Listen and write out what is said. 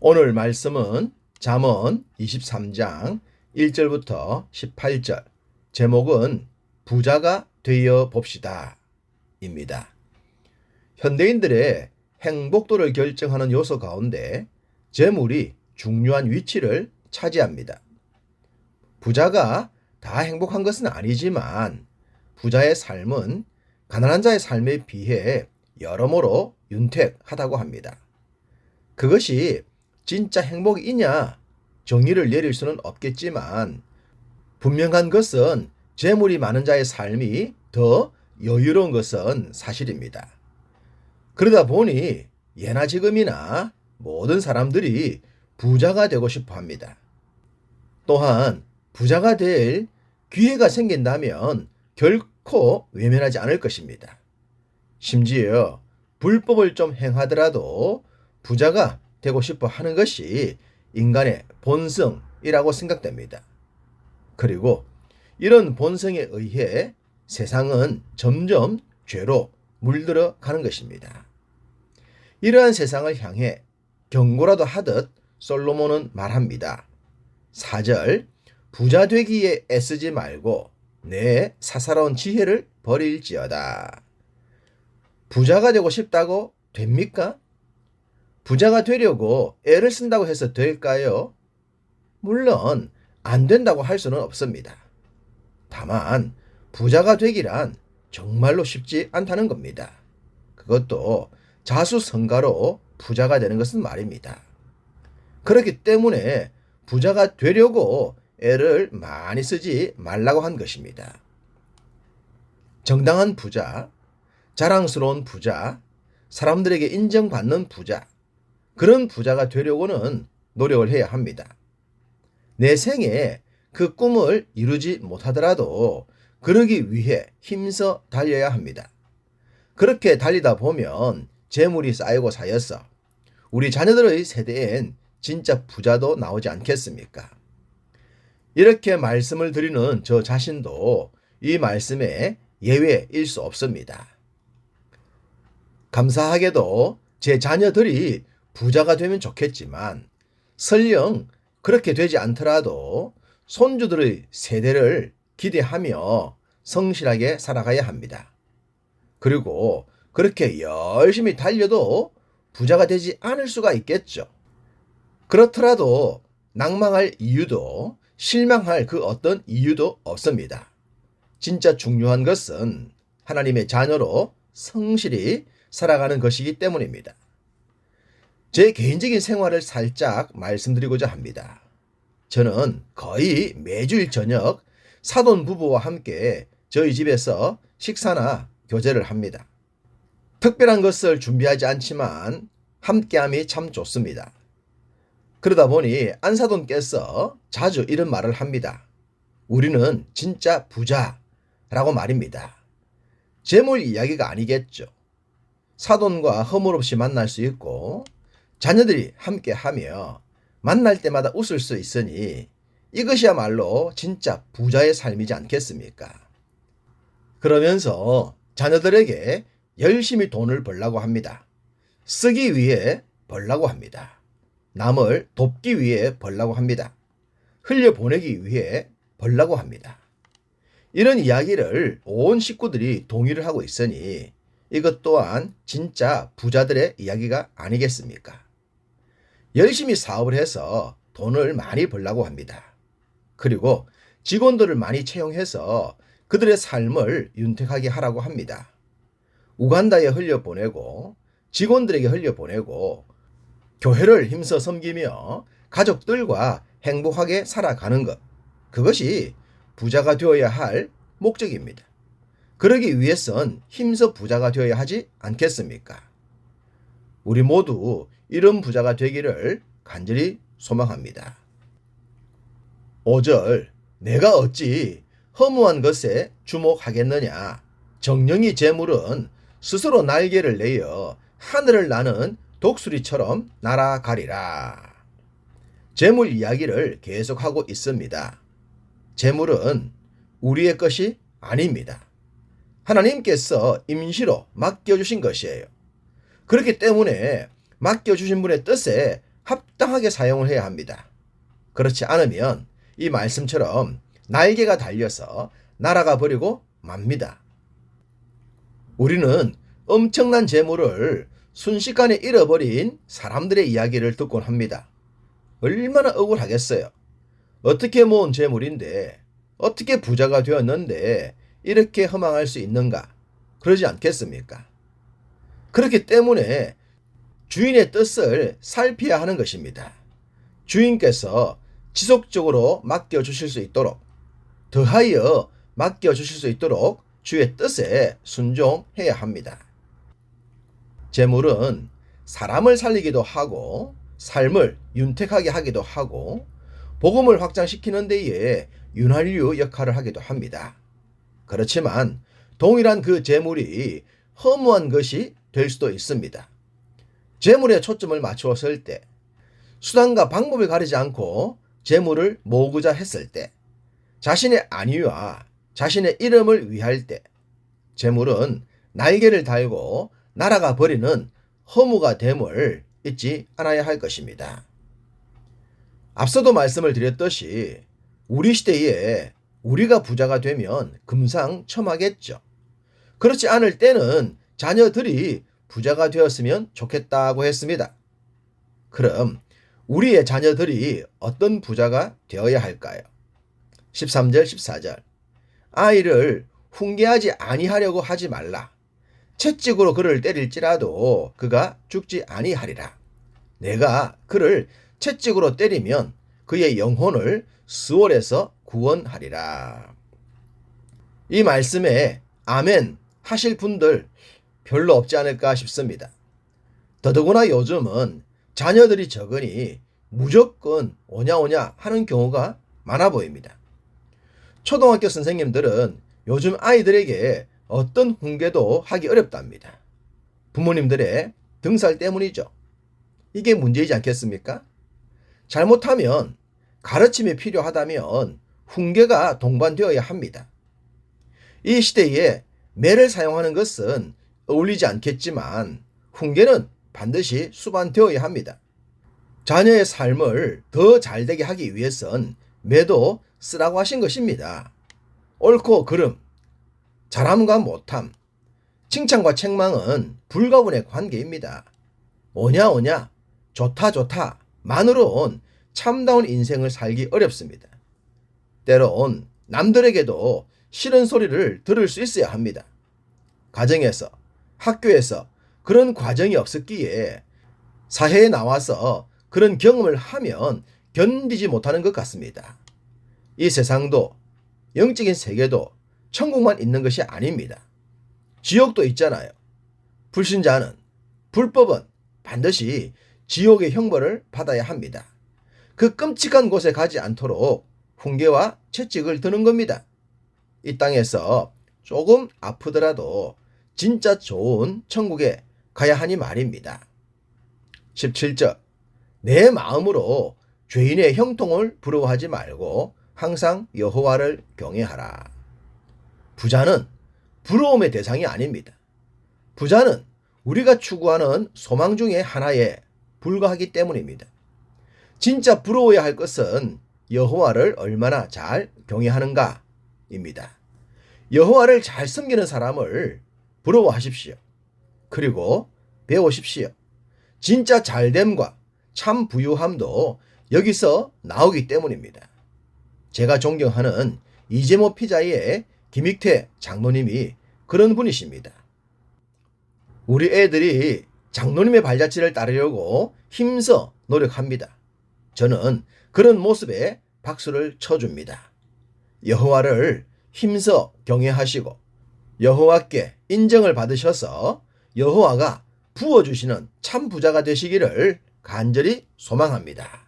오늘 말씀은 잠언 23장 1절부터 18절, 제목은 부자가 되어 봅시다 입니다. 현대인들의 행복도를 결정하는 요소 가운데 재물이 중요한 위치를 차지합니다. 부자가 다 행복한 것은 아니지만 부자의 삶은 가난한 자의 삶에 비해 여러모로 윤택하다고 합니다. 그것이 진짜 행복이냐 정의를 내릴 수는 없겠지만 분명한 것은 재물이 많은 자의 삶이 더 여유로운 것은 사실입니다. 그러다 보니 예나 지금이나 모든 사람들이 부자가 되고 싶어 합니다. 또한 부자가 될 기회가 생긴다면 결코 외면하지 않을 것입니다. 심지어 불법을 좀 행하더라도 부자가 되고 싶어 하는 것이 인간의 본성이라고 생각됩니다. 그리고 이런 본성에 의해 세상은 점점 죄로 물들어 가는 것입니다. 이러한 세상을 향해 경고라도 하듯 솔로몬은 말합니다. 4절, 부자 되기에 애쓰지 말고 내 사사로운 지혜를 버릴지어다. 부자가 되고 싶다고 됩니까? 부자가 되려고 애를 쓴다고 해서 될까요? 물론 안 된다고 할 수는 없습니다. 다만 부자가 되기란 정말로 쉽지 않다는 겁니다. 그것도 자수성가로 부자가 되는 것은 말입니다. 그렇기 때문에 부자가 되려고 애를 많이 쓰지 말라고 한 것입니다. 정당한 부자, 자랑스러운 부자, 사람들에게 인정받는 부자, 그런 부자가 되려고는 노력을 해야 합니다. 내 생에 그 꿈을 이루지 못하더라도 그러기 위해 힘써 달려야 합니다. 그렇게 달리다 보면 재물이 쌓이고 쌓여서 우리 자녀들의 세대엔 진짜 부자도 나오지 않겠습니까? 이렇게 말씀을 드리는 저 자신도 이 말씀에 예외일 수 없습니다. 감사하게도 제 자녀들이 부자가 되면 좋겠지만 설령 그렇게 되지 않더라도 손주들의 세대를 기대하며 성실하게 살아가야 합니다. 그리고 그렇게 열심히 달려도 부자가 되지 않을 수가 있겠죠. 그렇더라도 낭망할 이유도 실망할 그 어떤 이유도 없습니다. 진짜 중요한 것은 하나님의 자녀로 성실히 살아가는 것이기 때문입니다. 제 개인적인 생활을 살짝 말씀드리고자 합니다. 저는 거의 매주일 저녁 사돈 부부와 함께 저희 집에서 식사나 교제를 합니다. 특별한 것을 준비하지 않지만 함께함이 참 좋습니다. 그러다 보니 안사돈께서 자주 이런 말을 합니다. 우리는 진짜 부자라고 말입니다. 재물 이야기가 아니겠죠. 사돈과 허물없이 만날 수 있고 자녀들이 함께하며 만날 때마다 웃을 수 있으니 이것이야말로 진짜 부자의 삶이지 않겠습니까? 그러면서 자녀들에게 열심히 돈을 벌라고 합니다. 쓰기 위해 벌라고 합니다. 남을 돕기 위해 벌라고 합니다. 흘려보내기 위해 벌라고 합니다. 이런 이야기를 온 식구들이 동의를 하고 있으니 이것 또한 진짜 부자들의 이야기가 아니겠습니까? 열심히 사업을 해서 돈을 많이 벌라고 합니다. 그리고 직원들을 많이 채용해서 그들의 삶을 윤택하게 하라고 합니다. 우간다에 흘려보내고 직원들에게 흘려보내고 교회를 힘써 섬기며 가족들과 행복하게 살아가는 것, 그것이 부자가 되어야 할 목적입니다. 그러기 위해선 힘써 부자가 되어야 하지 않겠습니까? 우리 모두 이런 부자가 되기를 간절히 소망합니다. 5절, 내가 어찌 허무한 것에 주목하겠느냐. 정령이 재물은 스스로 날개를 내어 하늘을 나는 독수리처럼 날아가리라. 재물 이야기를 계속하고 있습니다. 재물은 우리의 것이 아닙니다. 하나님께서 임시로 맡겨주신 것이에요. 그렇기 때문에 맡겨주신 분의 뜻에 합당하게 사용을 해야 합니다. 그렇지 않으면 이 말씀처럼 날개가 달려서 날아가 버리고 맙니다. 우리는 엄청난 재물을 순식간에 잃어버린 사람들의 이야기를 듣곤 합니다. 얼마나 억울하겠어요. 어떻게 모은 재물인데, 어떻게 부자가 되었는데 이렇게 허망할 수 있는가? 그러지 않겠습니까? 그렇기 때문에 주인의 뜻을 살펴야 하는 것입니다. 주인께서 지속적으로 맡겨주실 수 있도록, 더하여 맡겨주실 수 있도록 주의 뜻에 순종해야 합니다. 재물은 사람을 살리기도 하고 삶을 윤택하게 하기도 하고 복음을 확장시키는 데에 윤활유 역할을 하기도 합니다. 그렇지만 동일한 그 재물이 허무한 것이 될 수도 있습니다. 재물에 초점을 맞추었을 때, 수단과 방법을 가리지 않고 재물을 모으고자 했을 때, 자신의 안위와 자신의 이름을 위할 때, 재물은 날개를 달고 날아가 버리는 허무가 됨을 잊지 않아야 할 것입니다. 앞서도 말씀을 드렸듯이 우리 시대에 우리가 부자가 되면 금상첨화겠죠. 그렇지 않을 때는 자녀들이 부자가 되었으면 좋겠다고 했습니다. 그럼 우리의 자녀들이 어떤 부자가 되어야 할까요? 13절 14절 아이를 훈계하지 아니하려고 하지 말라. 채찍으로 그를 때릴지라도 그가 죽지 아니하리라. 내가 그를 채찍으로 때리면 그의 영혼을 스월에서 구원하리라. 이 말씀에 아멘 하실 분들 별로 없지 않을까 싶습니다. 더더구나 요즘은 자녀들이 적으니 무조건 오냐오냐 하는 경우가 많아 보입니다. 초등학교 선생님들은 요즘 아이들에게 어떤 훈계도 하기 어렵답니다. 부모님들의 등살 때문이죠. 이게 문제이지 않겠습니까? 잘못하면 가르침이 필요하다면 훈계가 동반되어야 합니다. 이 시대에 매를 사용하는 것은 어울리지 않겠지만 훈계는 반드시 수반되어야 합니다. 자녀의 삶을 더 잘되게 하기 위해선 매도 쓰라고 하신 것입니다. 옳고 그름, 잘함과 못함, 칭찬과 책망은 불가분의 관계입니다. 오냐 좋다 만으론 참다운 인생을 살기 어렵습니다. 때론 남들에게도 싫은 소리를 들을 수 있어야 합니다. 가정에서, 학교에서 그런 과정이 없었기에 사회에 나와서 그런 경험을 하면 견디지 못하는 것 같습니다. 이 세상도 영적인 세계도 천국만 있는 것이 아닙니다. 지옥도 있잖아요. 불신자는, 불법은 반드시 지옥의 형벌을 받아야 합니다. 그 끔찍한 곳에 가지 않도록 훈계와 채찍을 드는 겁니다. 이 땅에서 조금 아프더라도 진짜 좋은 천국에 가야 하니 말입니다. 17절 내 마음으로 죄인의 형통을 부러워하지 말고 항상 여호와를 경외하라. 부자는 부러움의 대상이 아닙니다. 부자는 우리가 추구하는 소망 중에 하나에 불과하기 때문입니다. 진짜 부러워야 할 것은 여호와를 얼마나 잘 경외하는가입니다. 여호와를 잘 섬기는 사람을 부러워하십시오. 그리고 배우십시오. 진짜 잘됨과 참 부유함도 여기서 나오기 때문입니다. 제가 존경하는 이재모 피자의 김익태 장로님이 그런 분이십니다. 우리 애들이 장로님의 발자취를 따르려고 힘써 노력합니다. 저는 그런 모습에 박수를 쳐줍니다. 여호와를 힘써 경외하시고 여호와께 인정을 받으셔서 여호와가 부어주시는 참 부자가 되시기를 간절히 소망합니다.